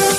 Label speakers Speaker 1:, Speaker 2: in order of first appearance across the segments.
Speaker 1: Assalamualaikum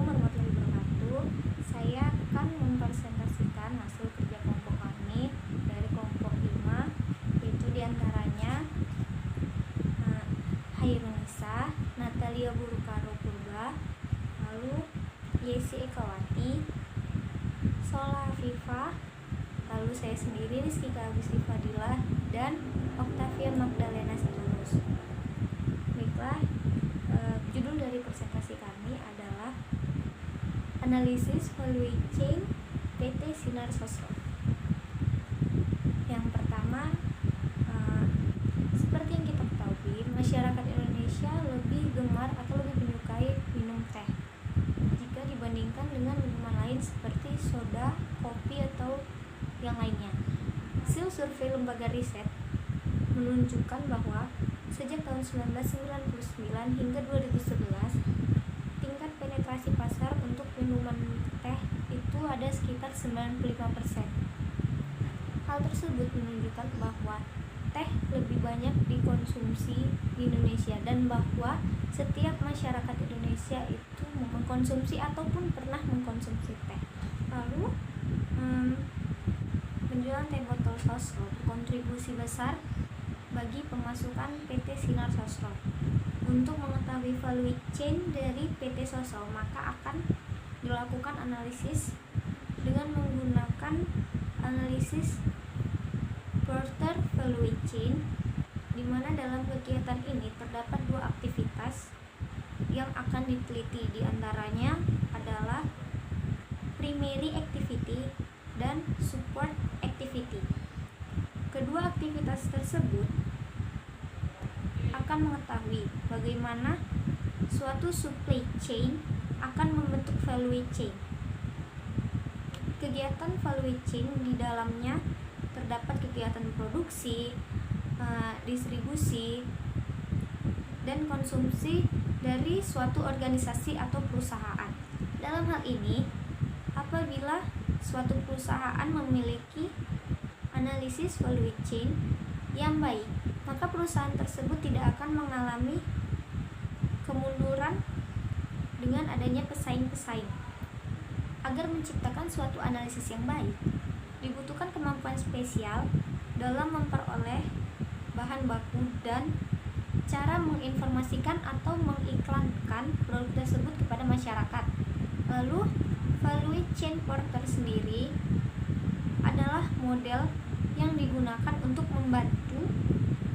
Speaker 1: warahmatullahi wabarakatuh. Saya akan mempresentasikan hasil kerja kelompok kami dari kelompok 5, yaitu diantaranya Hairunisa, Natalia Burukaro Purba, lalu Yesi Ekawati, Sola Afifah, lalu saya sendiri Rizkika Agusti Fadilah, dan Octavia Magdalena Sitorus. Baiklah, judul dari presentasi kami adalah Analisis Value Chain PT Sinar Sosro. Yang pertama, seperti yang kita ketahui, masyarakat Indonesia lebih gemar atau lebih menyukai minum teh jika dibandingkan dengan minuman lain seperti soda, kopi, atau yang lainnya. Hasil survei lembaga riset menunjukkan bahwa sejak tahun 1999 hingga 2011, tingkat penetrasi pasar untuk minuman teh itu ada sekitar 95%. Hal tersebut menunjukkan bahwa teh lebih banyak dikonsumsi di Indonesia dan bahwa setiap masyarakat Indonesia itu mengkonsumsi ataupun pernah mengkonsumsi teh. Lalu, penjualan teh botol Sosro berkontribusi besar bagi pemasukan PT Sinar Sosro. Untuk mengetahui value chain dari PT Sosro, maka akan dilakukan analisis dengan menggunakan analisis Porter Value Chain, di mana dalam kegiatan ini terdapat 2 aktivitas yang akan diteliti, di antaranya adalah primary activity dan support activity. Kedua aktivitas tersebut akan mengetahui bagaimana suatu supply chain akan membentuk value chain. Kegiatan value chain di dalamnya terdapat kegiatan produksi, distribusi, dan konsumsi dari suatu organisasi atau perusahaan. Dalam hal ini, apabila suatu perusahaan memiliki analisis value chain yang baik, maka perusahaan tersebut tidak akan mengalami kemunduran dengan adanya pesaing-pesaing. Agar menciptakan suatu analisis yang baik, dibutuhkan kemampuan spesial dalam memperoleh bahan baku dan cara menginformasikan atau mengiklankan produk tersebut kepada masyarakat. Lalu, value chain porter sendiri adalah model yang digunakan untuk membantu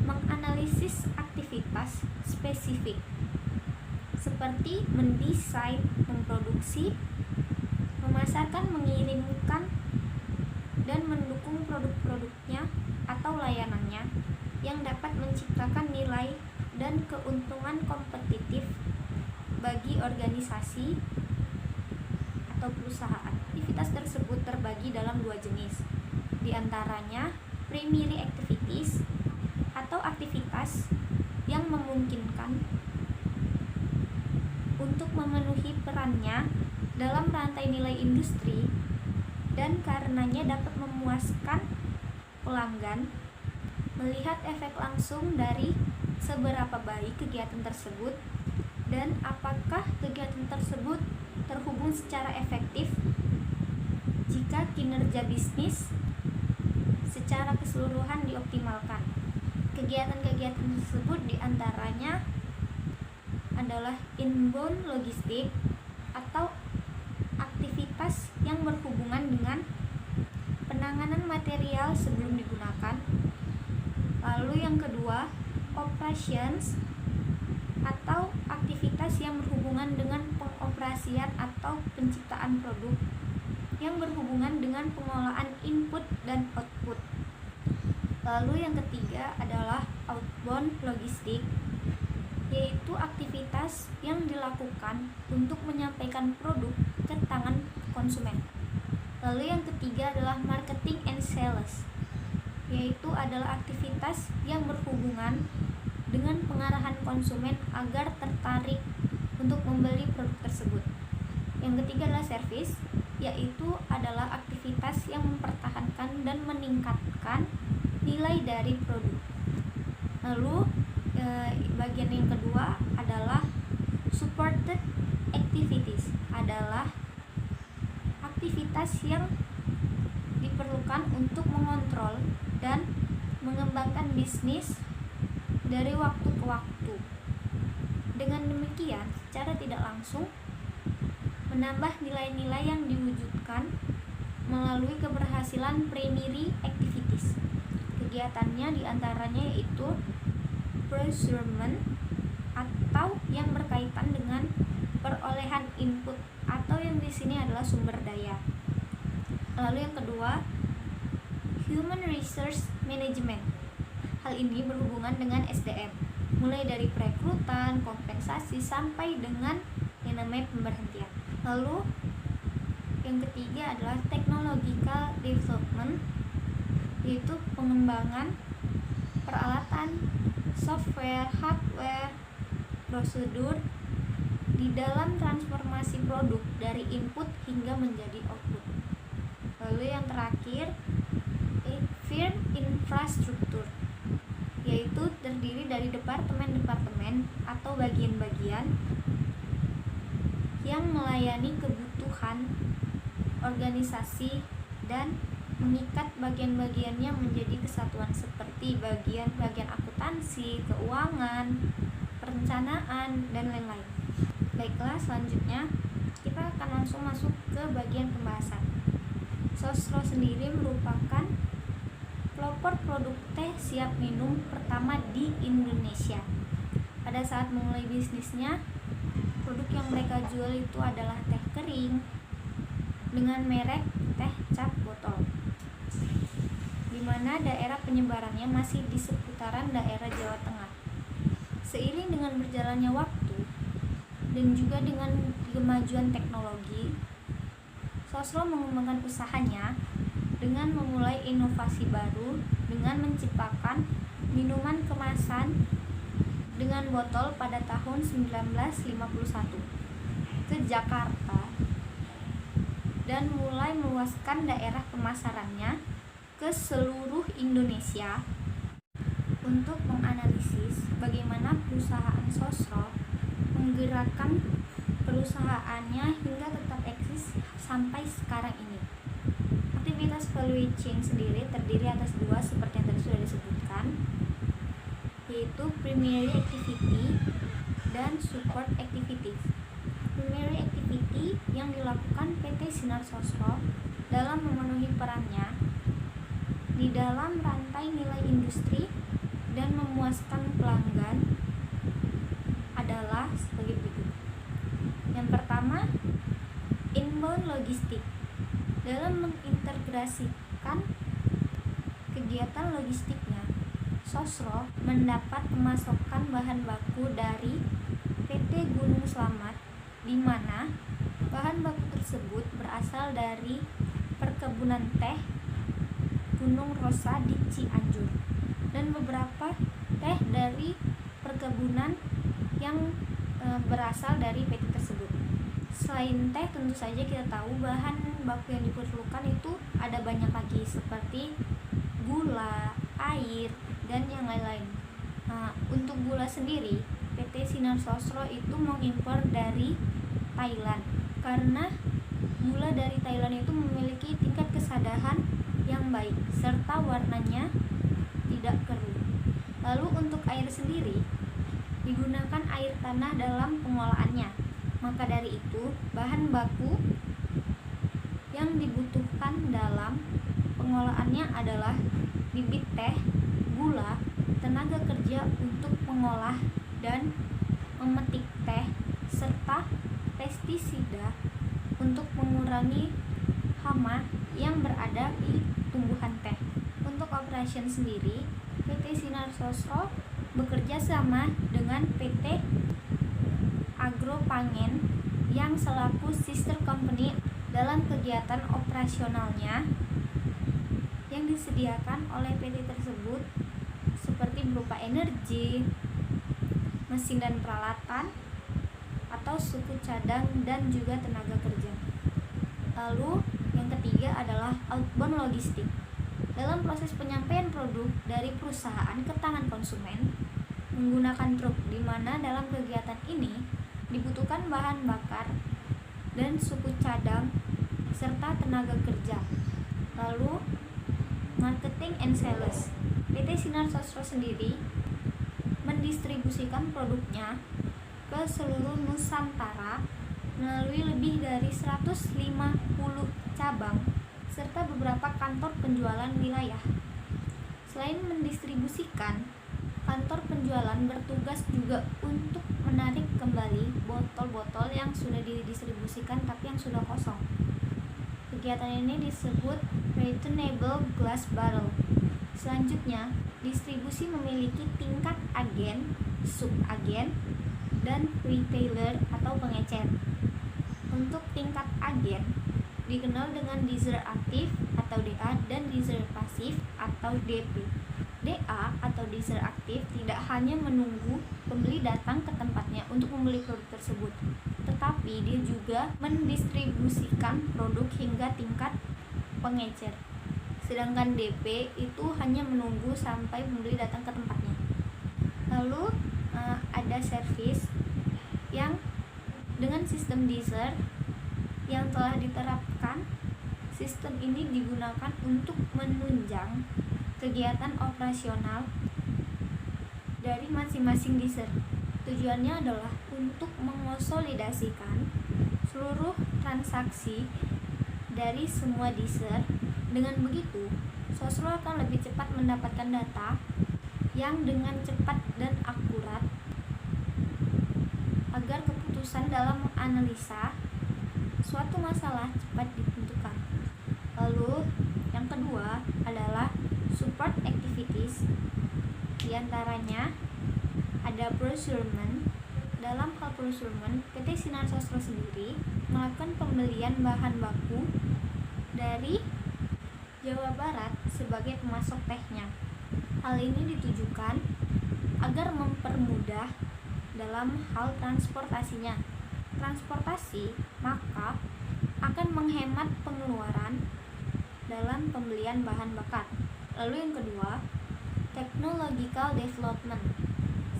Speaker 1: menganalisis aktivitas spesifik seperti mendesain, memproduksi, memasarkan, mengirimkan, dan mendukung produk-produknya atau layanannya yang dapat menciptakan nilai dan keuntungan kompetitif bagi organisasi atau perusahaan. Aktivitas tersebut terbagi dalam 2 jenis, di antaranya primary activities atau aktivitas yang memungkinkan untuk memenuhi perannya dalam rantai nilai industri dan karenanya dapat memuaskan pelanggan, melihat efek langsung dari seberapa baik kegiatan tersebut dan apakah kegiatan tersebut terhubung secara efektif jika kinerja bisnis secara keseluruhan dioptimalkan. Kegiatan-kegiatan tersebut diantaranya adalah inbound logistik atau aktivitas yang berhubungan dengan penanganan material sebelum digunakan. Lalu yang kedua, operations atau aktivitas yang berhubungan dengan pengoperasian atau penciptaan produk yang berhubungan dengan pengolahan input dan output. Lalu yang ketiga adalah outbound logistik, yaitu aktivitas yang dilakukan untuk menyampaikan produk ke tangan konsumen. Lalu yang ketiga adalah marketing and sales, yaitu adalah aktivitas yang berhubungan dengan pengarahan konsumen agar tertarik untuk membeli produk tersebut. Yang ketiga adalah service, yaitu adalah aktivitas yang mempertahankan dan meningkatkan nilai dari produk. Lalu bagian yang kedua adalah supported activities, adalah aktivitas yang diperlukan untuk mengontrol dan mengembangkan bisnis dari waktu ke waktu. Dengan demikian, secara tidak langsung menambah nilai-nilai yang diwujudkan melalui keberhasilan primary activities. Kegiatannya diantaranya yaitu procurement atau yang berkaitan dengan perolehan input atau yang di sini adalah sumber daya. Lalu yang kedua, human resource management. Hal ini berhubungan dengan SDM, mulai dari perekrutan, kompensasi sampai dengan yang namanya pemberhentian. Lalu yang ketiga adalah technological development, yaitu pengembangan peralatan, software, hardware, prosedur di dalam transformasi produk dari input hingga menjadi output. Lalu yang terakhir, firm infrastruktur, yaitu terdiri dari departemen-departemen atau bagian-bagian yang melayani kebutuhan organisasi dan mengikat bagian-bagiannya menjadi kesatuan seperti bagian-bagian akuntansi, keuangan, perencanaan, dan lain-lain. Baiklah, selanjutnya kita akan langsung masuk ke bagian pembahasan. Sosro sendiri merupakan pelopor produk teh siap minum pertama di Indonesia. Pada saat memulai bisnisnya, produk yang mereka jual itu adalah teh kering dengan merek teh cap botol, di mana daerah penyebarannya masih di seputaran daerah Jawa Tengah. Seiring dengan berjalannya waktu dan juga dengan kemajuan teknologi, Sosro mengembangkan usahanya dengan memulai inovasi baru dengan menciptakan minuman kemasan dengan botol pada tahun 1951 ke Jakarta dan mulai meluaskan daerah pemasarannya ke seluruh Indonesia. Untuk menganalisis bagaimana perusahaan Sosro menggerakkan perusahaannya hingga tetap eksis sampai sekarang ini. Aktivitas value chain sendiri terdiri atas dua seperti yang tadi sudah disebutkan, yaitu primary activity dan support activities. Primary activity yang dilakukan PT Sinar Sosro dalam memenuhi perannya di dalam rantai nilai industri dan memuaskan pelanggan adalah sebagai berikut. Yang pertama, inbound logistik. Dalam mengintegrasikan kegiatan logistiknya, Sosro mendapat pemasokan bahan baku dari PT Gunung Slamet, di mana bahan baku tersebut berasal dari perkebunan teh Gunung Rosa di Cianjur dan beberapa teh dari perkebunan yang berasal dari PT tersebut. Selain teh, tentu saja kita tahu bahan baku yang diperlukan itu ada banyak lagi seperti gula, air, dan yang lain-lain. Untuk gula sendiri, PT Sinar Sosro itu mengimpor dari Thailand karena gula dari Thailand itu memiliki tingkat kesadahan yang baik serta warnanya tidak keruh. Lalu untuk air sendiri digunakan air tanah dalam pengolahannya. Maka dari itu, bahan baku yang dibutuhkan dalam pengolahannya adalah bibit teh, gula, tenaga kerja untuk mengolah dan memetik teh, serta pestisida untuk mengurangi hama yang berada di tumbuhan teh. Untuk operation sendiri, PT Sinar Sosro bekerja sama dengan PT Agropangen yang selaku sister company dalam kegiatan operasionalnya yang disediakan oleh PT tersebut seperti berupa energi, mesin dan peralatan, atau suku cadang dan juga tenaga kerja. Lalu yang ketiga adalah outbound logistik. Dalam proses penyampaian produk dari perusahaan ke tangan konsumen menggunakan truk, di mana dalam kegiatan ini dibutuhkan bahan bakar dan suku cadang serta tenaga kerja. Lalu marketing and sales. PT Sinar Sosro sendiri mendistribusikan produknya ke seluruh Nusantara melalui lebih dari 150 cabang serta beberapa kantor penjualan wilayah. Selain mendistribusikan, kantor penjualan bertugas juga untuk menarik kembali botol-botol yang sudah didistribusikan tapi yang sudah kosong. Kegiatan ini disebut returnable glass bottle. Selanjutnya, distribusi memiliki tingkat agen, subagen, dan retailer atau pengecer. Untuk tingkat agen dikenal dengan dealer aktif atau DA dan dealer pasif atau DP. DA atau dealer aktif tidak hanya menunggu pembeli datang ke tempatnya untuk membeli produk tersebut, tetapi dia juga mendistribusikan produk hingga tingkat pengecer. Sedangkan DP itu hanya menunggu sampai pembeli datang ke tempatnya. Lalu ada servis yang dengan sistem dealer yang telah diterapkan. Sistem ini digunakan untuk menunjang kegiatan operasional dari masing-masing dealer. Tujuannya adalah untuk mengonsolidasikan seluruh transaksi dari semua dealer. Dengan begitu, Sosro akan lebih cepat mendapatkan data yang dengan cepat dan akurat agar keputusan dalam menganalisa suatu masalah cepat ditentukan. Lalu yang kedua adalah support activities. Di antaranya ada procurement. Dalam hal procurement, PT Sinar Sosro sendiri melakukan pembelian bahan baku dari Jawa Barat sebagai pemasok tehnya. Hal ini ditujukan agar mempermudah dalam hal transportasinya. Transportasi maka akan menghemat pengeluaran dalam pembelian bahan bakar. Lalu yang kedua, technological development.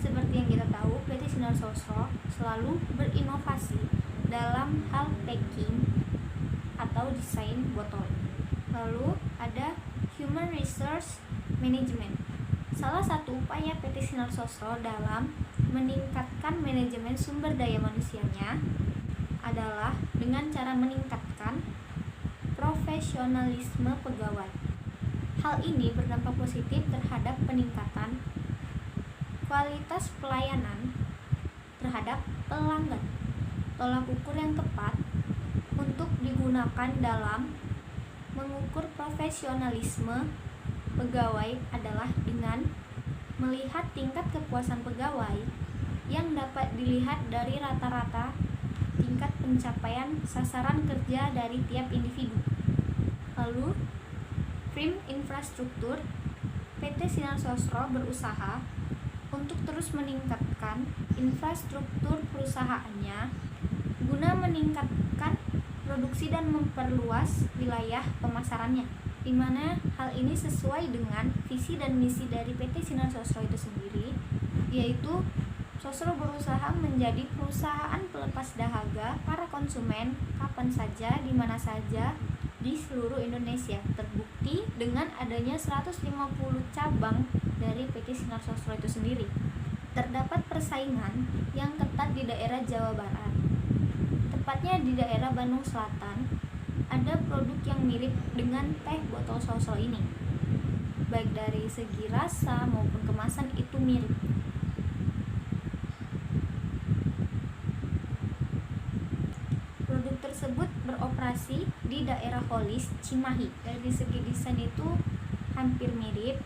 Speaker 1: Seperti yang kita tahu, PT Sinar Sosro selalu berinovasi dalam hal packing atau desain botol. Lalu ada human resource management. Salah satu upaya PT Sinar Sosro dalam meningkatkan manajemen sumber daya manusianya adalah dengan cara meningkatkan profesionalisme pegawai. Hal ini berdampak positif terhadap peningkatan kualitas pelayanan terhadap pelanggan. Tolak ukur yang tepat untuk digunakan dalam mengukur profesionalisme pegawai adalah dengan melihat tingkat kepuasan pegawai yang dapat dilihat dari rata-rata tingkat pencapaian sasaran kerja dari tiap individu. Lalu, frame infrastruktur. PT Sinar Sosro berusaha untuk terus meningkatkan infrastruktur perusahaannya guna meningkatkan produksi dan memperluas wilayah pemasarannya, di mana hal ini sesuai dengan visi dan misi dari PT Sinar Sosro itu sendiri, yaitu Sosro berusaha menjadi perusahaan pelepas dahaga para konsumen kapan saja, di mana saja di seluruh Indonesia. Terbukti dengan adanya 150 cabang dari PT Sinar Sosro itu sendiri. Terdapat persaingan yang ketat di daerah Jawa Barat, tepatnya di daerah Bandung Selatan. Ada produk yang mirip dengan teh botol Sosro ini, baik dari segi rasa maupun kemasan itu mirip. Produk tersebut beroperasi di daerah Holis, Cimahi. Dari segi desain itu hampir mirip.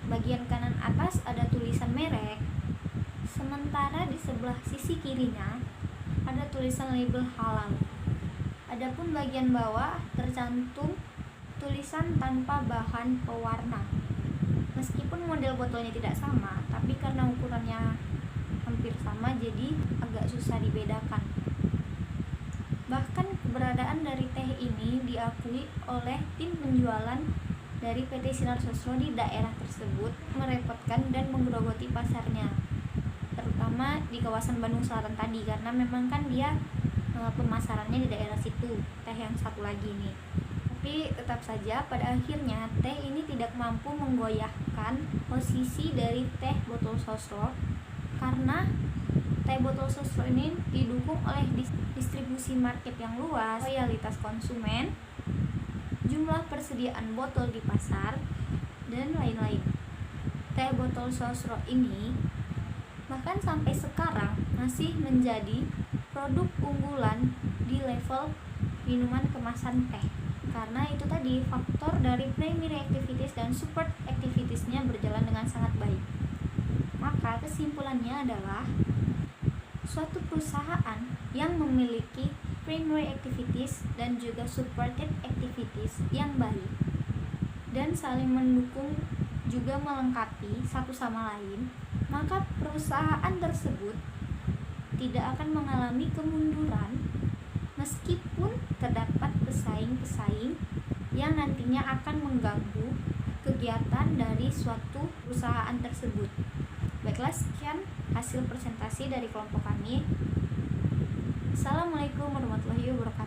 Speaker 1: Bagian kanan atas ada tulisan merek, sementara di sebelah sisi kirinya ada tulisan label halal. Adapun bagian bawah tercantum tulisan tanpa bahan pewarna. Meskipun model botolnya tidak sama, tapi karena ukurannya hampir sama jadi agak susah dibedakan. Bahkan keberadaan dari teh ini diakui oleh tim penjualan dari PT Sinar Sosro di daerah tersebut merepotkan dan menggerogoti pasarnya, terutama di kawasan Bandung Selatan tadi, karena memang kan dia pemasarannya di daerah situ, teh yang satu lagi nih. Tapi tetap saja pada akhirnya teh ini tidak mampu menggoyahkan posisi dari teh botol sosro, karena teh botol sosro ini didukung oleh distribusi market yang luas, loyalitas konsumen, jumlah persediaan botol di pasar, dan lain-lain. Teh botol sosro ini bahkan sampai sekarang masih menjadi produk unggulan di level minuman kemasan teh, karena itu tadi faktor dari primary activities dan support activitiesnya berjalan dengan sangat baik. Maka kesimpulannya adalah suatu perusahaan yang memiliki primary activities dan juga supported activities yang baik dan saling mendukung juga melengkapi satu sama lain, maka perusahaan tersebut tidak akan mengalami kemunduran meskipun terdapat pesaing-pesaing yang nantinya akan mengganggu kegiatan dari suatu perusahaan tersebut. Baiklah, sekian hasil presentasi dari kelompok kami. Assalamualaikum warahmatullahi wabarakatuh.